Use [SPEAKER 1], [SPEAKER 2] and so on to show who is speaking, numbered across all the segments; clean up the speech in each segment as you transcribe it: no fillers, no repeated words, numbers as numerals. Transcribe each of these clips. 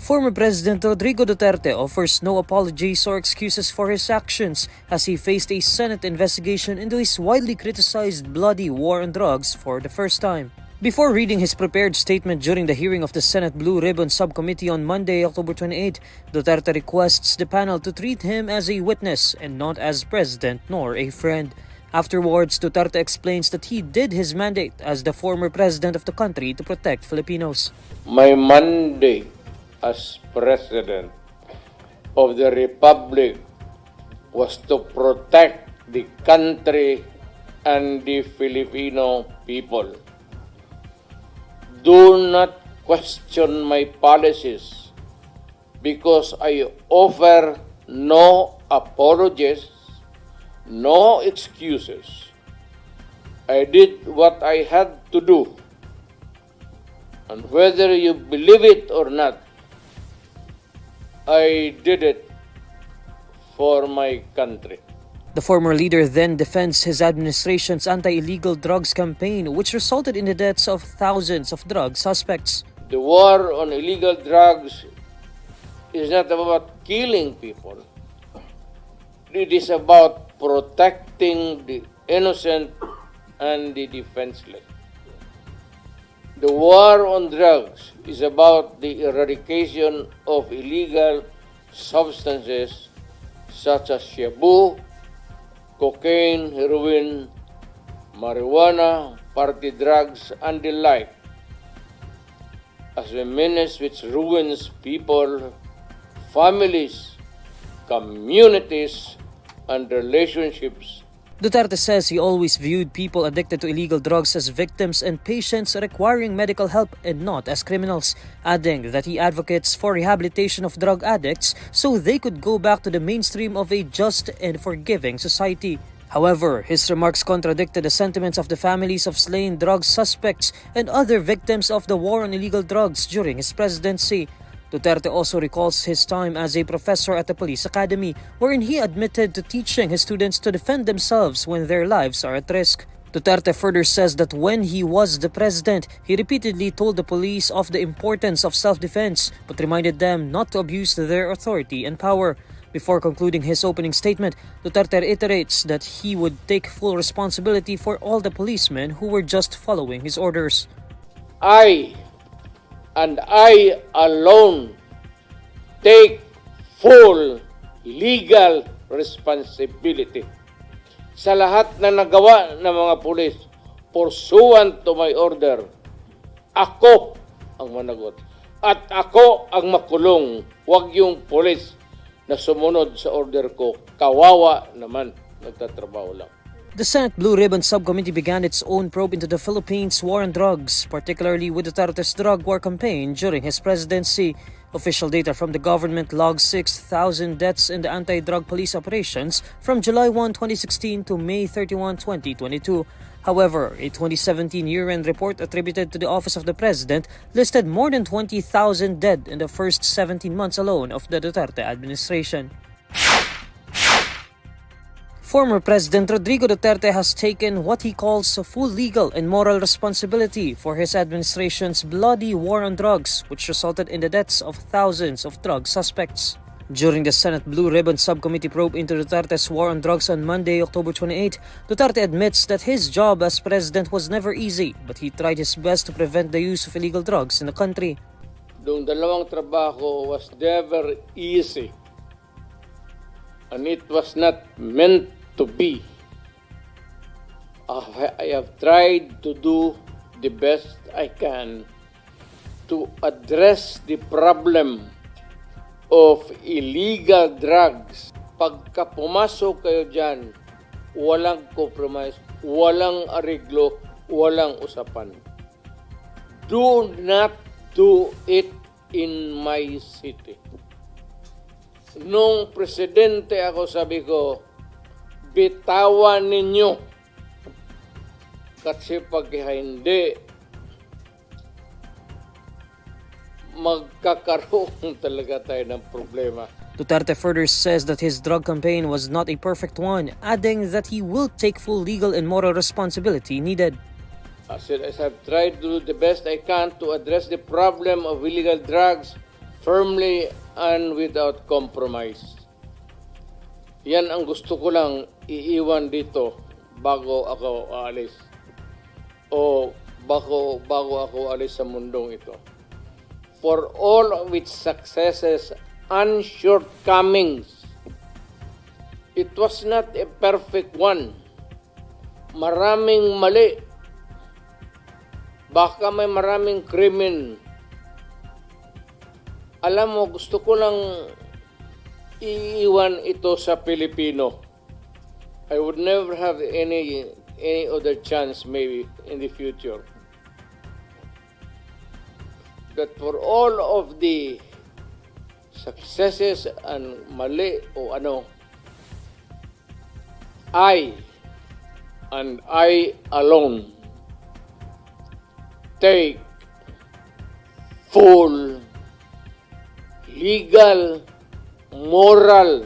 [SPEAKER 1] Former President Rody Duterte offers no apologies or excuses for his actions as he faced a Senate investigation into his widely criticized bloody war on drugs for the first time. Before reading his prepared statement during the hearing of the Senate Blue Ribbon Subcommittee on Monday, October 28, Duterte requests the panel to treat him as a witness and not as president nor a friend. Afterwards, Duterte explains that he did his mandate as the former president of the country to protect Filipinos.
[SPEAKER 2] My mandate as President of the Republic was to protect the country and the Filipino people. Do not question my policies because I offer no apologies, no excuses. I did what I had to do. And whether you believe it or not, I did it for my country.
[SPEAKER 1] The former leader then defends his administration's anti-illegal drugs campaign, which resulted in the deaths of thousands of drug suspects.
[SPEAKER 2] The war on illegal drugs is not about killing people. It is about protecting the innocent and the defenseless. The war on drugs is about the eradication of illegal substances such as shabu, cocaine, heroin, marijuana, party drugs, and the like, as a menace which ruins people, families, communities, and relationships.
[SPEAKER 1] Duterte says he always viewed people addicted to illegal drugs as victims and patients requiring medical help and not as criminals, adding that he advocates for rehabilitation of drug addicts so they could go back to the mainstream of a just and forgiving society. However, his remarks contradicted the sentiments of the families of slain drug suspects and other victims of the war on illegal drugs during his presidency. Duterte also recalls his time as a professor at the police academy, wherein he admitted to teaching his students to defend themselves when their lives are at risk. Duterte further says that when he was the president, he repeatedly told the police of the importance of self-defense, but reminded them not to abuse their authority and power. Before concluding his opening statement, Duterte reiterates that he would take full responsibility for all the policemen who were just following his orders.
[SPEAKER 2] I alone take full legal responsibility sa lahat na nagawa ng mga pulis pursuant to my order. Ako ang managot at ako ang makulong, huwag yung pulis na sumunod sa order ko. Kawawa naman, nagtatrabaho lang.
[SPEAKER 1] The Senate Blue Ribbon Subcommittee began its own probe into the Philippines' war on drugs, particularly with Duterte's drug war campaign during his presidency. Official data from the government logged 6,000 deaths in the anti-drug police operations from July 1, 2016 to May 31, 2022. However, a 2017 year-end report attributed to the Office of the President listed more than 20,000 dead in the first 17 months alone of the Duterte administration. Former President Rody Duterte has taken what he calls full legal and moral responsibility for his administration's bloody war on drugs, which resulted in the deaths of thousands of drug suspects. During the Senate Blue Ribbon Subcommittee probe into Duterte's war on drugs on Monday, October 28, Duterte admits that his job as president was never easy, but he tried his best to prevent the use of illegal drugs in the country.
[SPEAKER 2] Yung dalawang trabaho was never easy, and it was not meant to be. I have tried to do the best I can to address the problem of illegal drugs. Pagka pumasok kayo dyan, walang compromise, walang arreglo, walang usapan. Do not do it in my city. Nung presidente ako, sabi ko, bitawan ninyo. Kasi pag hindi, magkakaroon talaga tayo ng problema.
[SPEAKER 1] Duterte further says that his drug campaign was not a perfect one, adding that he will take full legal and moral responsibility needed.
[SPEAKER 2] As I have tried to do the best I can to address the problem of illegal drugs firmly and without compromise. Yan ang gusto ko lang iiwan dito bago ako aalis. O bago ako alis sa mundong ito. For all of its successes and shortcomings, it was not a perfect one. Maraming mali. Baka may maraming krimen. Alam mo, gusto ko lang iiwan ito sa Pilipino. I would never have any other chance maybe in the future. That for all of the successes and mali o ano, I and I alone take full legal, moral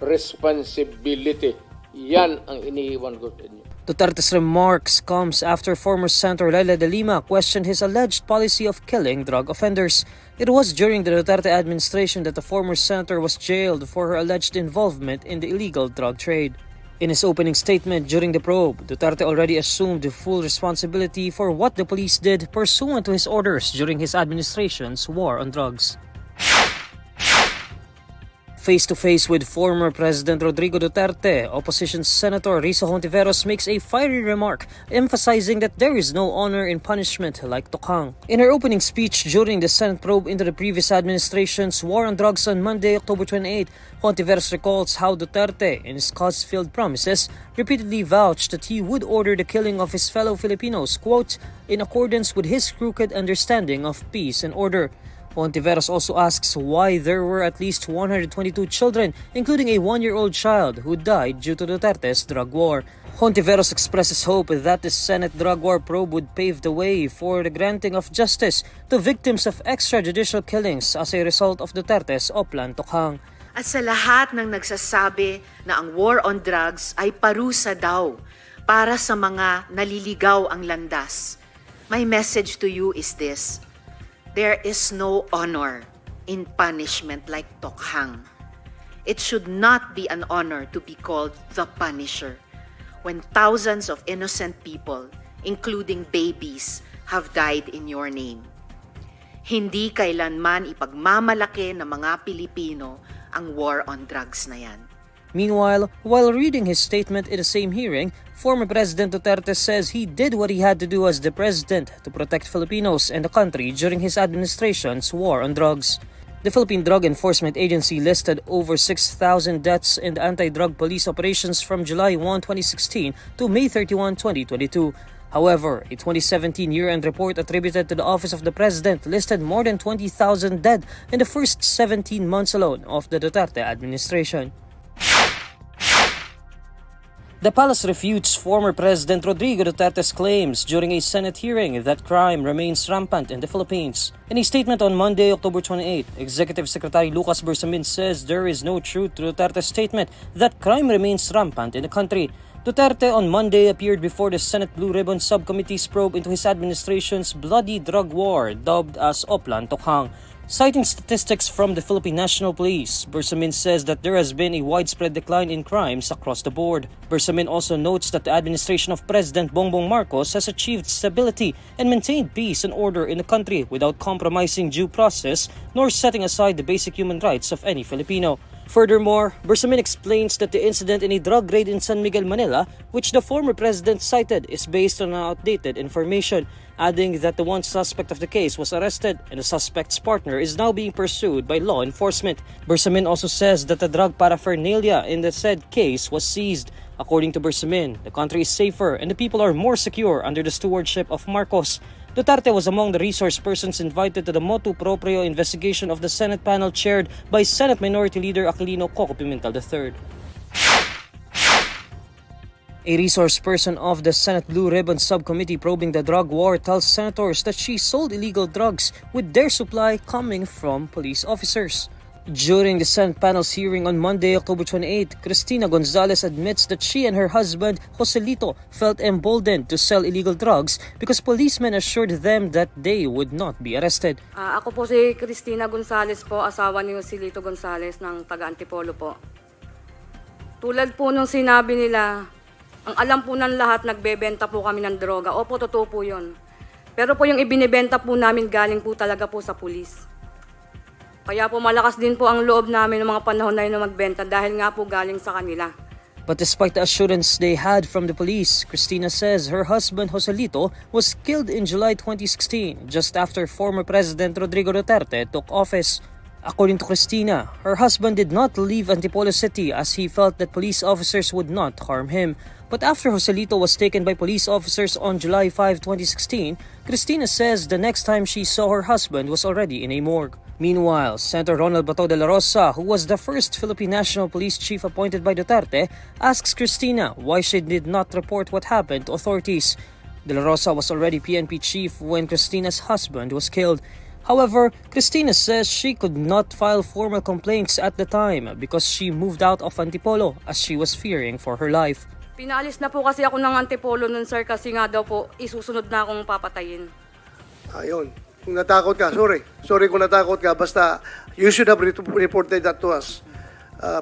[SPEAKER 2] responsibility. Yan ang iniiwan ko sa inyo.
[SPEAKER 1] Duterte's remarks comes after former Senator Laila de Lima questioned his alleged policy of killing drug offenders. It was during the Duterte administration that the former senator was jailed for her alleged involvement in the illegal drug trade. In his opening statement during the probe, Duterte already assumed the full responsibility for what the police did pursuant to his orders during his administration's war on drugs. Face-to-face with former President Rodrigo Duterte, opposition Senator Risa Hontiveros makes a fiery remark emphasizing that there is no honor in punishment like tokhang. In her opening speech during the Senate probe into the previous administration's war on drugs on Monday, October 28, Hontiveros recalls how Duterte, in his cause-filled promises, repeatedly vouched that he would order the killing of his fellow Filipinos, quote, in accordance with his crooked understanding of peace and order. Hontiveros also asks why there were at least 122 children, including a 1-year-old child, who died due to Duterte's drug war. Hontiveros expresses hope that the Senate drug war probe would pave the way for the granting of justice to victims of extrajudicial killings as a result of Duterte's Oplan Tokhang.
[SPEAKER 3] At sa lahat ng nagsasabi na ang war on drugs ay parusa daw para sa mga naliligaw ang landas, my message to you is this: there is no honor in punishment like tokhang. It should not be an honor to be called the Punisher when thousands of innocent people, including babies, have died in your name. Hindi kailanman ipagmamalaki ng mga Pilipino ang war on drugs na yan.
[SPEAKER 1] Meanwhile, while reading his statement in the same hearing, former President Duterte says he did what he had to do as the president to protect Filipinos and the country during his administration's war on drugs. The Philippine Drug Enforcement Agency listed over 6,000 deaths in the anti-drug police operations from July 1, 2016 to May 31, 2022. However, a 2017 year-end report attributed to the Office of the President listed more than 20,000 dead in the first 17 months alone of the Duterte administration. The palace refutes former President Rodrigo Duterte's claims during a Senate hearing that crime remains rampant in the Philippines. In a statement on Monday, October 28, Executive Secretary Lucas Bersamin says there is no truth to Duterte's statement that crime remains rampant in the country. Duterte on Monday appeared before the Senate Blue Ribbon Subcommittee's probe into his administration's bloody drug war, dubbed as Oplan Tokhang. Citing statistics from the Philippine National Police, Bersamin says that there has been a widespread decline in crimes across the board. Bersamin also notes that the administration of President Bongbong Marcos has achieved stability and maintained peace and order in the country without compromising due process nor setting aside the basic human rights of any Filipino. Furthermore, Bersamin explains that the incident in a drug raid in San Miguel, Manila, which the former president cited, is based on outdated information, adding that the one suspect of the case was arrested and the suspect's partner is now being pursued by law enforcement. Bersamin also says that the drug paraphernalia in the said case was seized. According to Bersamin, the country is safer and the people are more secure under the stewardship of Marcos. Duterte was among the resource persons invited to the motu proprio investigation of the Senate panel chaired by Senate Minority Leader Aquilino Coco Pimentel III. A resource person of the Senate Blue Ribbon Subcommittee probing the drug war tells senators that she sold illegal drugs with their supply coming from police officers. During the Senate panel's hearing on Monday, October 28, Cristina Gonzalez admits that she and her husband, Joselito, felt emboldened to sell illegal drugs because policemen assured them that they would not be arrested.
[SPEAKER 4] Ako po si Cristina Gonzalez po, asawa ni Joselito Gonzalez ng taga-Antipolo po. Tulad po nung sinabi nila, ang alam po ng lahat, nagbebenta po kami ng droga. Opo, totoo po yun. Pero po yung ibinibenta po namin galing po talaga po sa pulis. Kaya po malakas din po ang loob namin ng mga panahon na yun na magbenta dahil nga po galing sa kanila.
[SPEAKER 1] But despite the assurance they had from the police, Cristina says her husband Joselito was killed in July 2016, just after former President Rodrigo Duterte took office. According to Cristina, her husband did not leave Antipolo City as he felt that police officers would not harm him. But after Joselito was taken by police officers on July 5, 2016, Cristina says the next time she saw her husband was already in a morgue. Meanwhile, Senator Ronald Bato de la Rosa, who was the first Philippine National Police Chief appointed by Duterte, asks Cristina why she did not report what happened to authorities. De la Rosa was already PNP chief when Cristina's husband was killed. However, Cristina says she could not file formal complaints at the time because she moved out of Antipolo as she was fearing for her life.
[SPEAKER 4] Pinaalis na po kasi ako ng Antipolo nun, sir, kasi nga daw po isusunod na akong papatayin.
[SPEAKER 5] Ayun. Kung natakot ka, sorry kung natakot ka, basta you should have reported that to us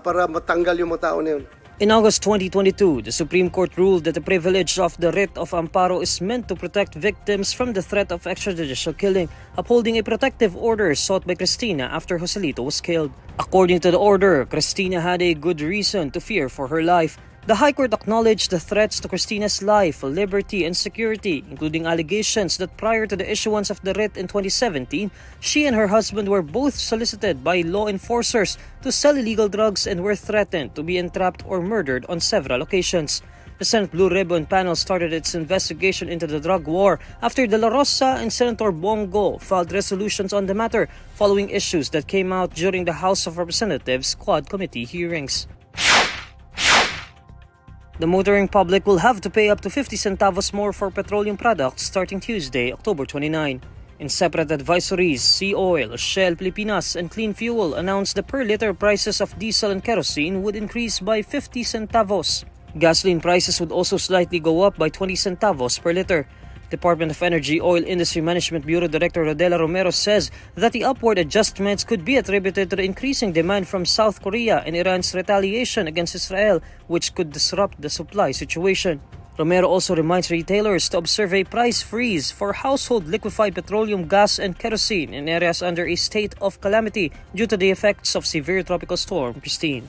[SPEAKER 5] para matanggal yung mga tao na yun.
[SPEAKER 1] In August 2022, the Supreme Court ruled that the privilege of the writ of amparo is meant to protect victims from the threat of extrajudicial killing, upholding a protective order sought by Cristina after Joselito was killed. According to the order, Cristina had a good reason to fear for her life. The High Court acknowledged the threats to Cristina's life, liberty, and security, including allegations that prior to the issuance of the writ in 2017, she and her husband were both solicited by law enforcers to sell illegal drugs and were threatened to be entrapped or murdered on several occasions. The Senate Blue Ribbon panel started its investigation into the drug war after De La Rosa and Senator Bongo filed resolutions on the matter following issues that came out during the House of Representatives Quad Committee hearings. The motoring public will have to pay up to 50 centavos more for petroleum products starting Tuesday, October 29. In separate advisories, Sea Oil, Shell Pilipinas, and Clean Fuel announced the per-liter prices of diesel and kerosene would increase by 50 centavos. Gasoline prices would also slightly go up by 20 centavos per liter. Department of Energy Oil Industry Management Bureau Director Rodela Romero says that the upward adjustments could be attributed to the increasing demand from South Korea and Iran's retaliation against Israel, which could disrupt the supply situation. Romero also reminds retailers to observe a price freeze for household liquefied petroleum gas and kerosene in areas under a state of calamity due to the effects of severe tropical storm Christine.